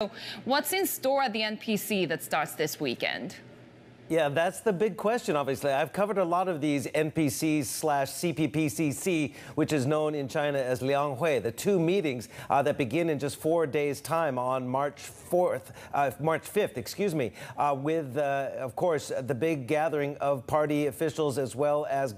So what's in store at the NPC that starts this weekend? Yeah, that's the big question, obviously. I've covered a lot of these NPCs/CPPCC, which is known in China as Lianghui, the two meetings that begin in just 4 days' time on March 5th, with, of course, the big gathering of party officials as well as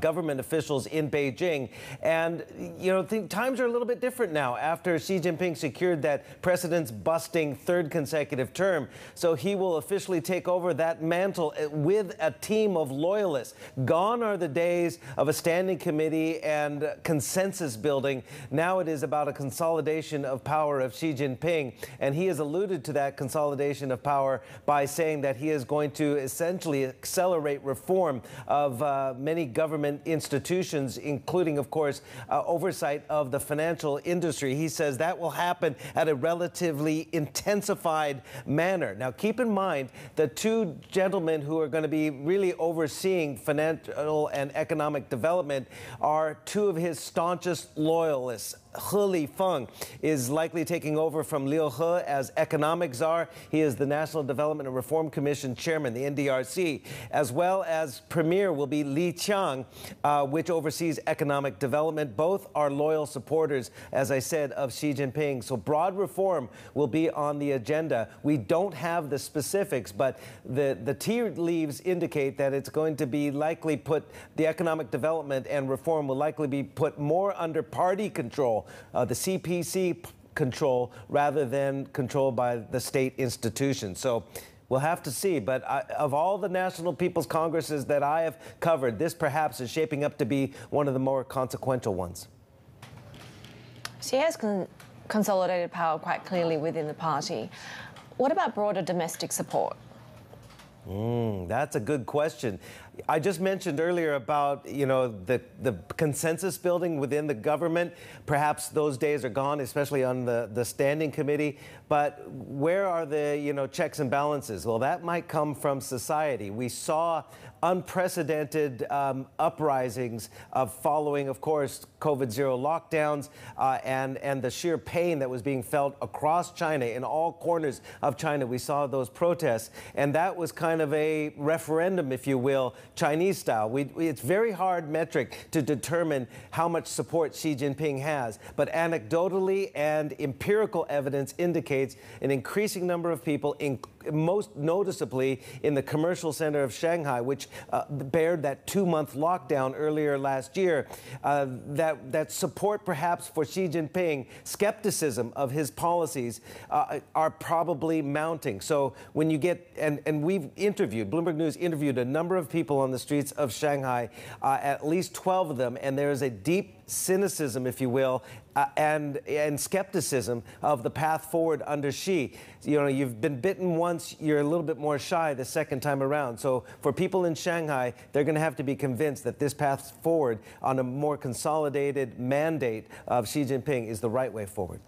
government officials in Beijing. And, you know, times are a little bit different now after Xi Jinping secured that precedence-busting third consecutive term. So he will officially take over that mantle with a team of loyalists. Gone are the days of a standing committee and consensus building. Now it is about a consolidation of power of Xi Jinping. And he has alluded to that consolidation of power by saying that he is going to essentially accelerate reform of many government institutions, including, of course, oversight of the financial industry. He says that will happen at a relatively intensified manner. Now, keep in mind the two gentlemen who are going to be really overseeing financial and economic development are two of his staunchest loyalists. He Lifeng is likely taking over from Liu He as economic czar. He is the National Development and Reform Commission chairman, the NDRC, as well as premier will be Li Qiang, which oversees economic development. Both are loyal supporters, as I said, of Xi Jinping. So broad reform will be on the agenda. We don't have the specifics, but the tea leaves indicate that it's going to be likely the economic development and reform will likely be put more under party control, the CPC control, rather than controlled by the state institutions. So we'll have to see. But of all the National People's Congresses that I have covered, this perhaps is shaping up to be one of the more consequential ones. She has consolidated power quite clearly within the party. What about broader domestic support? That's a good question. I just mentioned earlier about, you know, the consensus building within the government. Perhaps those days are gone, especially on the standing committee. But where are the, you know, checks and balances? Well, that might come from society. We saw unprecedented uprisings following, of course, COVID-0 lockdowns and the sheer pain that was being felt across China, in all corners of China. We saw those protests, and that was kind of a referendum, if you will, Chinese style. It's very hard metric to determine how much support Xi Jinping has, but anecdotally and empirical evidence indicates an increasing number of people, most noticeably in the commercial center of Shanghai, which bared that 2-month lockdown earlier last year, that support perhaps for Xi Jinping, skepticism of his policies are probably mounting. So when you get, and we've interviewed, Bloomberg News interviewed a number of people on the streets of Shanghai, at least 12 of them, and there is a deep cynicism, if you will, and skepticism of the path forward under Xi. You know, you've been bitten once, you're a little bit more shy the second time around. So for people in Shanghai, they're going to have to be convinced that this path forward on a more consolidated mandate of Xi Jinping is the right way forward.